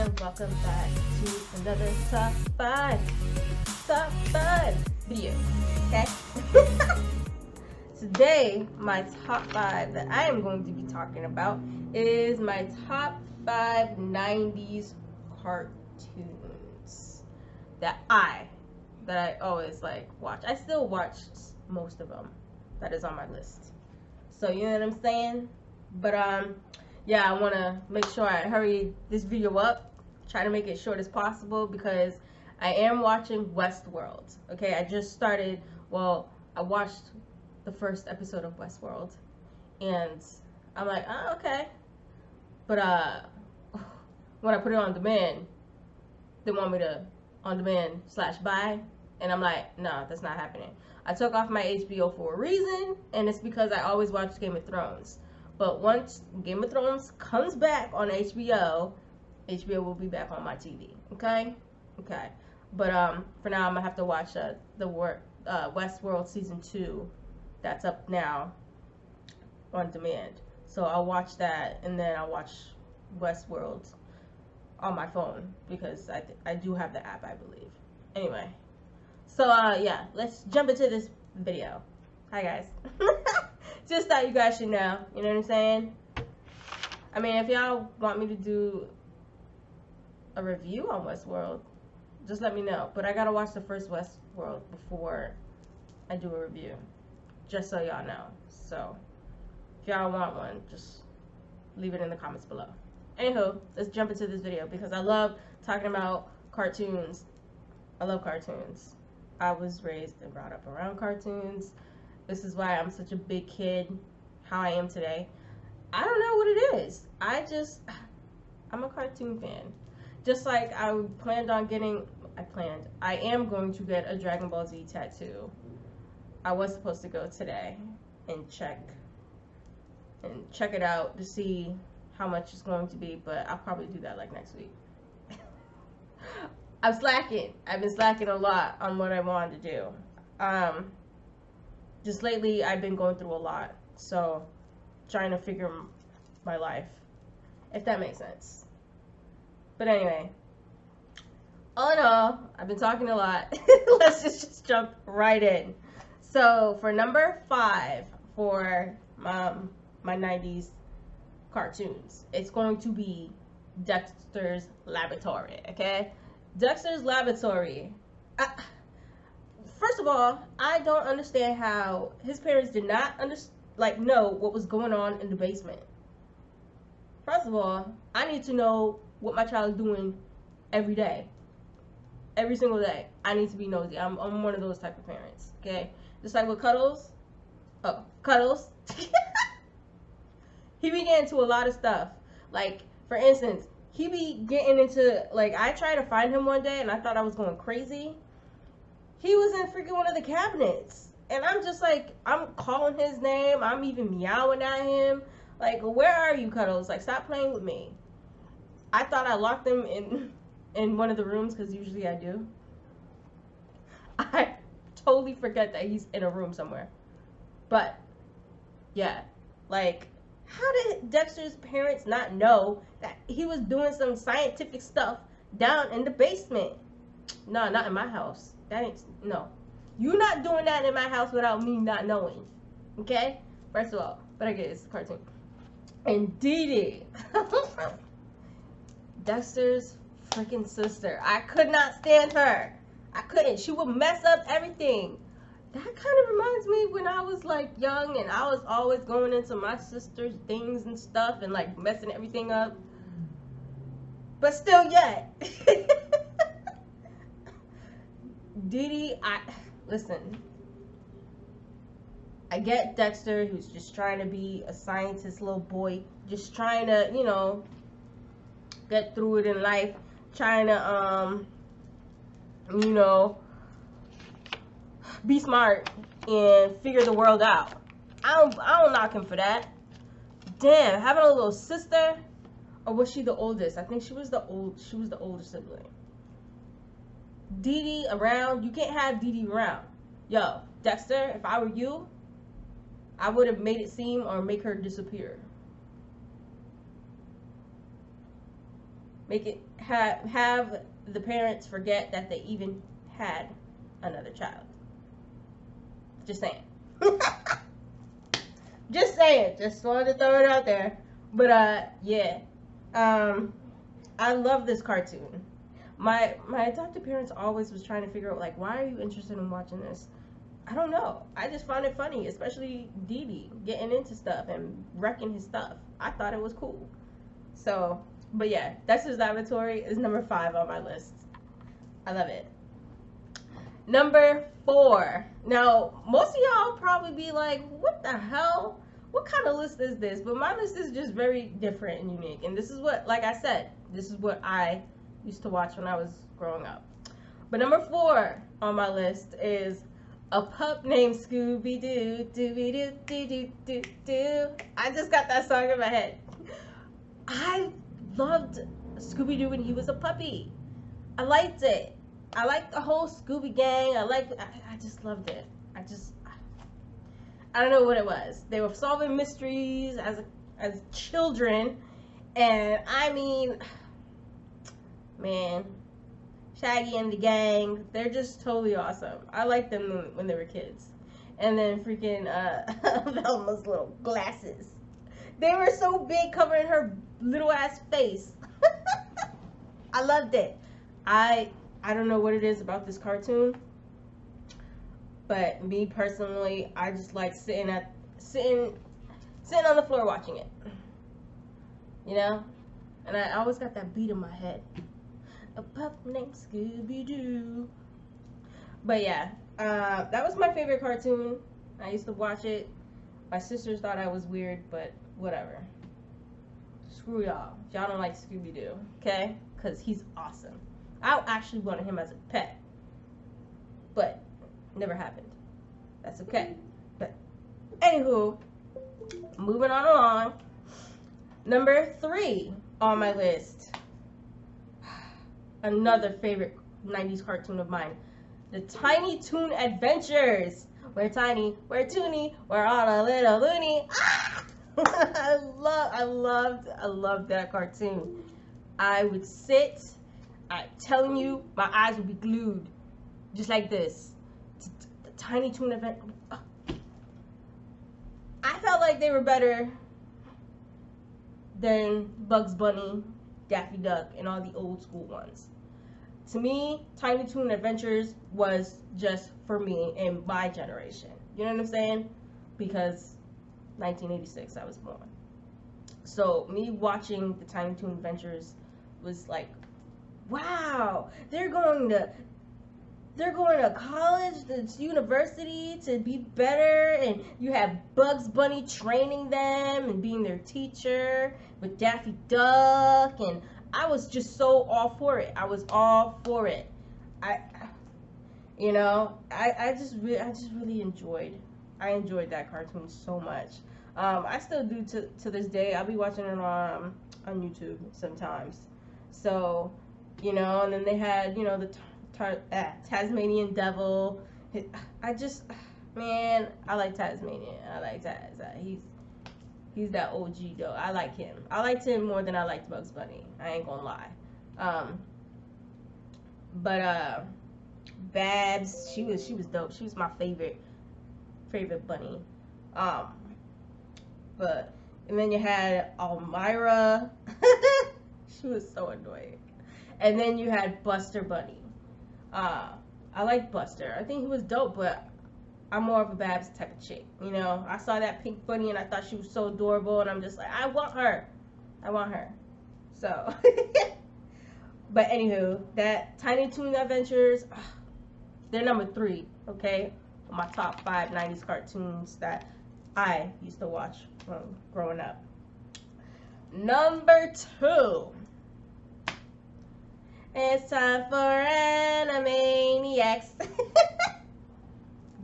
and welcome back to another top 5 video, okay? Today, my top 5 that I am going to be talking about is my top 5 90s cartoons that I always watch. I still watch most of them that is on my list. So, you know what I'm saying? But, yeah, I want to make sure I hurry this video up, try to make it short as possible because I am watching Westworld. Okay, I just started, I watched the first episode of Westworld and I'm like, oh, okay. But when I put it on demand, they want me to on demand / buy, and I'm like, no, that's not happening. I took off my HBO for a reason, and it's because I always watch Game of Thrones. But once Game of Thrones comes back on HBO, HBO will be back on my TV. Okay? Okay. But for now, I'm gonna have to watch the Westworld season 2. That's up now on demand. So I'll watch that, and then I'll watch Westworld on my phone because I do have the app, I believe. Anyway, so yeah, let's jump into this video. Hi guys. Just thought you guys should know, you know what I'm saying? I mean, if y'all want me to do a review on Westworld, just let me know. But I gotta watch the first Westworld before I do a review, just so y'all know. So if y'all want one, just leave it in the comments below. Anywho, let's jump into this video because I love talking about cartoons. I love cartoons. I was raised and brought up around cartoons. This is why I'm such a big kid, how I am today. I don't know what it is. I'm a cartoon fan. Just like I am going to get a Dragon Ball Z tattoo. I was supposed to go today and check it out to see how much it's going to be, but I'll probably do that like next week. I'm slacking. I've been slacking a lot on what I wanted to do. Just lately, I've been going through a lot, so trying to figure my life, if that makes sense. But anyway, all in all, I've been talking a lot. Let's just jump right in. So for number 5 for my 90s cartoons, it's going to be Dexter's Laboratory. Okay, Dexter's Laboratory. First of all, I don't understand how his parents did not know what was going on in the basement. First of all, I need to know what my child is doing every day. Every single day. I need to be nosy. I'm one of those type of parents. Okay? Just like with Cuddles. Oh, Cuddles. He be getting into a lot of stuff. Like, for instance, he be getting into, I tried to find him one day and I thought I was going crazy. He was in freaking one of the cabinets. And I'm just I'm calling his name. I'm even meowing at him. Where are you, Cuddles? Stop playing with me. I thought I locked him in one of the rooms because usually I do. I totally forget that he's in a room somewhere. But, yeah. How did Dexter's parents not know that he was doing some scientific stuff down in the basement? No, not in my house. No. You not doing that in my house without me not knowing. Okay? First of all, but I get it's a cartoon. And Dee Dee. Dexter's freaking sister. I could not stand her. I couldn't. She would mess up everything. That kind of reminds me when I was young and I was always going into my sister's things and stuff and messing everything up. But still yet. Dee Dee, listen. I get Dexter, who's just trying to be a scientist little boy, just trying to, get through it in life, trying to, be smart and figure the world out. I don't knock him for that. Damn, having a little sister, or was she the oldest? I think she was the older sibling. Dee Dee around, you can't have Dee Dee around. Yo, Dexter, if I were you, I would have made it seem or make her disappear. make it have the parents forget that they even had another child. Just saying. Just saying. Just wanted to throw it out there. But yeah. I love this cartoon. My adopted parents always was trying to figure out, like, why are you interested in watching this? I don't know. I just found it funny, especially Dee Dee getting into stuff and wrecking his stuff. I thought it was cool. So, but yeah, Dexter's Laboratory is number 5 on my list. I love it. Number 4. Now, most of y'all probably be like, what the hell? What kind of list is this? But my list is just very different and unique. And this is what, like I said, this is what I used to watch when I was growing up. But number 4 on my list is A Pup Named Scooby-Doo. Doo-be-doo-doo-doo-doo-doo. I just got that song in my head. I loved Scooby-Doo when he was a puppy. I liked it. I liked the whole Scooby gang. I just loved it. I don't know what it was. They were solving mysteries as children, and I mean, man, Shaggy and the gang, they're just totally awesome. I liked them when they were kids. And then freaking Velma's little glasses. They were so big, covering her little ass face. I loved it. I don't know what it is about this cartoon, but me personally, I just like sitting on the floor watching it. You know? And I always got that beat in my head. A pup named Scooby-Doo. But yeah, that was my favorite cartoon. I used to watch it. My sisters thought I was weird, but whatever. Screw y'all. Y'all don't like Scooby-Doo, okay? Because he's awesome. I actually wanted him as a pet, but never happened. That's okay. But anywho, moving on along. Number 3 on my list. Another favorite 90s cartoon of mine. The Tiny Toon Adventures. We're tiny, we're toony, we're all a little loony. Ah! I loved that cartoon. I would sit, I'm telling you, my eyes would be glued, just like this. The Tiny Toon Advent. I felt like they were better than Bugs Bunny, Daffy Duck, and all the old school ones. To me, Tiny Toon Adventures was just for me and my generation. You know what I'm saying? Because 1986, I was born. So me watching the Tiny Toon Adventures was like, wow, they're going to college, to university to be better, and you have Bugs Bunny training them and being their teacher with Daffy Duck, and I was just so all for it. I was all for it. I just really enjoyed that cartoon so much. I still do to this day. I'll be watching it on YouTube sometimes. So, and then they had, the Tasmanian Devil. I like Tasmanian. I like Taz. He's that OG though. I like him. I liked him more than I liked Bugs Bunny. I ain't gonna lie. But Babs, she was dope. She was my favorite bunny. And then you had Elmira. She was so annoying. And then you had Buster Bunny. I liked Buster. I think he was dope, but I'm more of a Babs type of chick. I saw that pink bunny and I thought she was so adorable, and I'm just like, I want her. So, but anywho, that Tiny Toon Adventures, they're number 3, okay? My top 5 90s cartoons that I used to watch growing up. Number 2. It's time for Animaniacs.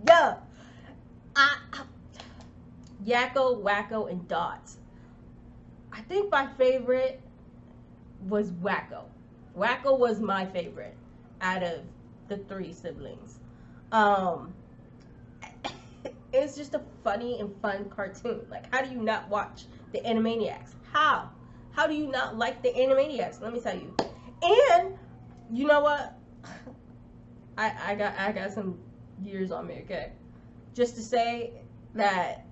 Yo, Yakko, Wacko, and Dot. I think my favorite was Wacko. Wacko was my favorite out of the 3 siblings. It's just a funny and fun cartoon. Like, how do you not watch the Animaniacs? How How do you not like the Animaniacs? Let me tell you. And you know what? I got some years on me, okay? Just to say that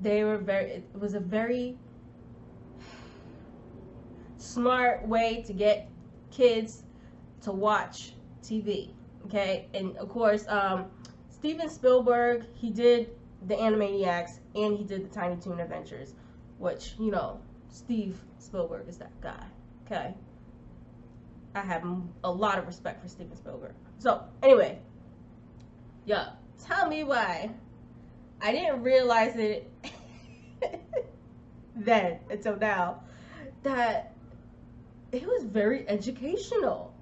it was a very smart way to get kids to watch TV, okay? And of course, Steven Spielberg, he did the Animaniacs and he did the Tiny Toon Adventures, which, you know, Steve Spielberg is that guy, okay? I have a lot of respect for Steven Spielberg. So, anyway, yeah, tell me why I didn't realize it then until now that it was very educational.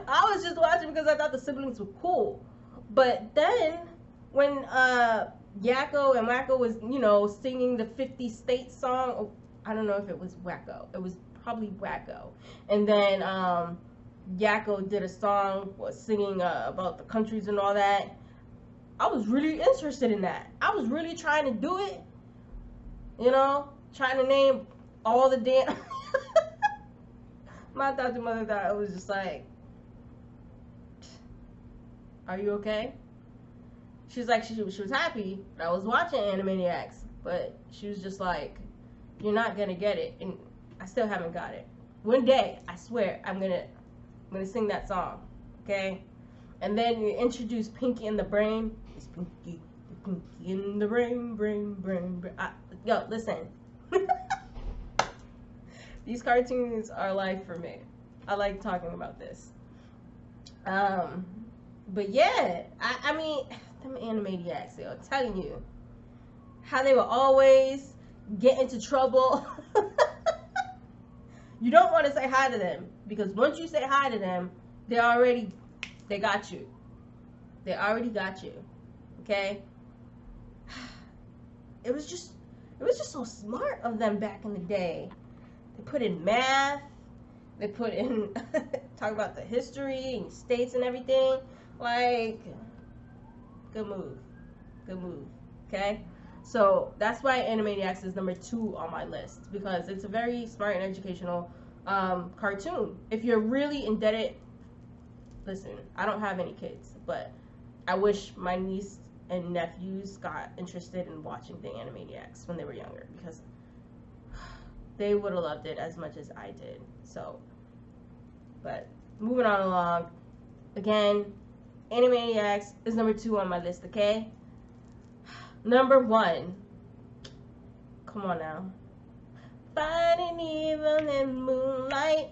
I was just watching because I thought the siblings were cool. But then when Yakko and Wacko was, you know, singing the 50 States song, I don't know if it was Wacko. It was probably Wacko. And then Yakko did a song singing about the countries and all that. I was really interested in that. I was really trying to do it. You know, trying to name all the damn. My adopted mother thought it was just like, are you okay? She was like, she was happy that I was watching Animaniacs, but she was just like, you're not gonna get it, and I still haven't got it. One day, I swear, I'm gonna sing that song, okay? And then you introduce Pinky in the Brain. It's Pinky in the brain. Yo, listen. These cartoons are life for me. I like talking about this. But yeah, I mean, them Animaniacs, yo, I'm telling you, how they will always get into trouble. You don't want to say hi to them, because once you say hi to them, they got you. They already got you. Okay? It was just so smart of them back in the day. They put in math. They put in talk about the history and states and everything. Like, good move. Good move. Okay? So that's why Animaniacs is number 2 on my list, because it's a very smart and educational cartoon. If you're really indebted, listen, I don't have any kids, but I wish my niece and nephews got interested in watching the Animaniacs when they were younger, because they would have loved it as much as I did. So, but moving on along, again, Animaniacs is number 2 on my list, okay? Number 1, come on now. Fighting evil in moonlight,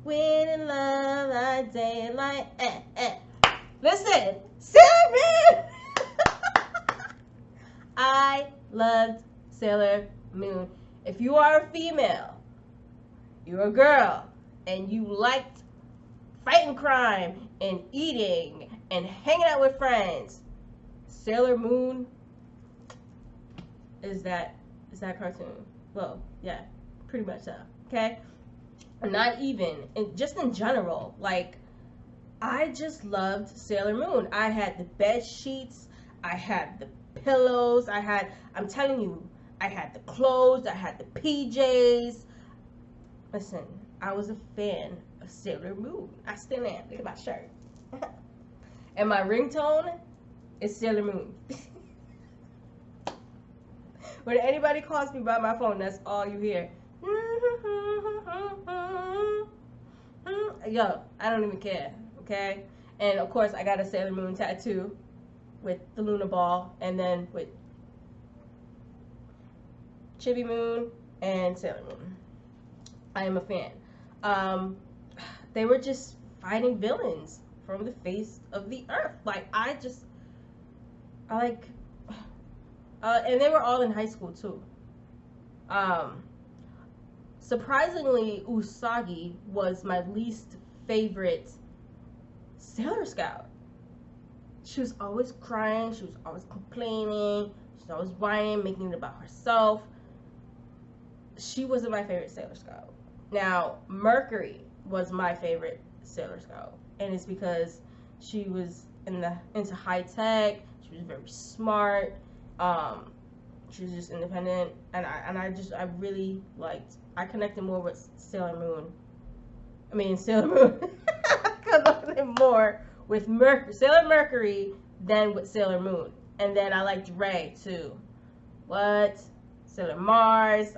winning love like daylight. Listen, Sailor Moon. I loved Sailor Moon. If you are a female, you're a girl, and you liked fighting crime and eating and hanging out with friends, Sailor Moon is that cartoon. Well, yeah, pretty much so. Okay, not even, and just in general, like, I just loved Sailor Moon. I had the bed sheets, I had the pillows, I'm telling you, I had the clothes, I had the PJs. Listen, I was a fan of Sailor Moon. I still am. Look at my shirt. And my ringtone is Sailor Moon. When anybody calls me by my phone, that's all you hear. Yo, I don't even care, okay? And of course, I got a Sailor Moon tattoo with the Luna ball, and then with Chibi Moon and Sailor Moon. I am a fan. They were just fighting villains from the face of the earth. Like, and they were all in high school too. Surprisingly, Usagi was my least favorite Sailor Scout. She was always crying, she was always complaining, she was always whining, making it about herself. She wasn't my favorite Sailor Scout. Now, Mercury was my favorite Sailor Scout, and it's because she was into high tech. She was very smart. She was just independent, and I really liked. I connected more with Sailor Moon. I mean Sailor Moon. I connected more with Sailor Mercury than with Sailor Moon, and then I liked Ray too. What? Sailor Mars.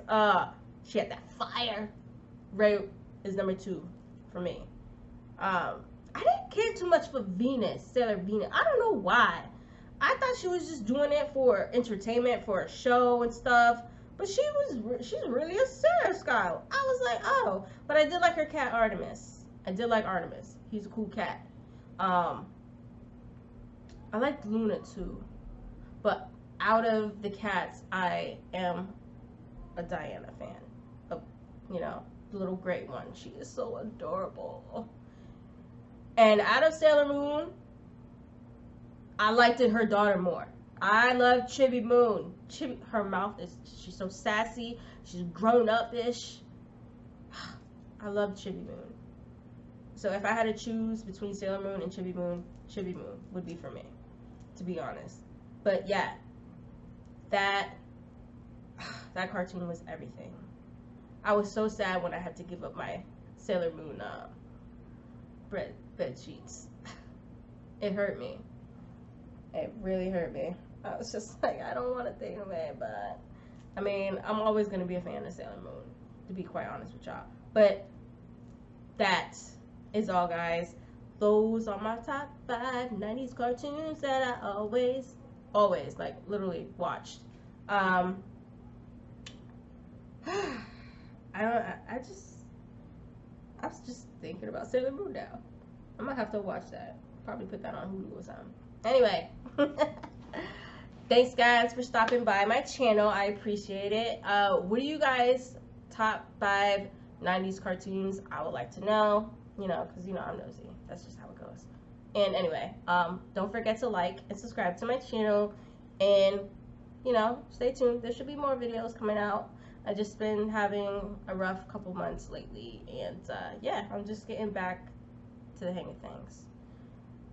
She had that fire. Ray is number 2 for me. I didn't care too much for Venus, Sailor Venus. I don't know why. I thought she was just doing it for entertainment, for a show and stuff. But she's really a Sailor Scout. I was like, oh. But I did like her cat Artemis. I did like Artemis. He's a cool cat. I liked Luna too. But out of the cats, I am a Diana fan. Of, you know, the little gray one. She is so adorable. And out of Sailor Moon, I liked her daughter more. I love Chibi Moon. Her mouth she's so sassy. She's grown up-ish. I love Chibi Moon. So if I had to choose between Sailor Moon and Chibi Moon would be for me, to be honest. But yeah, that cartoon was everything. I was so sad when I had to give up my Sailor Moon bed sheets. It hurt me. It really hurt me. I was just like, I don't want to think of it, but I mean, I'm always going to be a fan of Sailor Moon, to be quite honest with y'all. But that is all, guys. Those are my top 5 90s cartoons that I always, like, literally watched. I was just thinking about Sailor Moon now. I might have to watch that. Probably put that on Hulu or something. Anyway, thanks guys for stopping by my channel. I appreciate it. What are you guys' top 5 90s cartoons? I would like to know, you know, because you know I'm nosy. That's just how it goes. And anyway, don't forget to like and subscribe to my channel, and you know, stay tuned. There should be more videos coming out. I just been having a rough couple months lately, and yeah, I'm just getting back to the hang of things.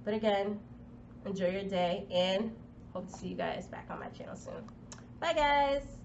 But again, enjoy your day, and hope to see you guys back on my channel soon. Bye guys.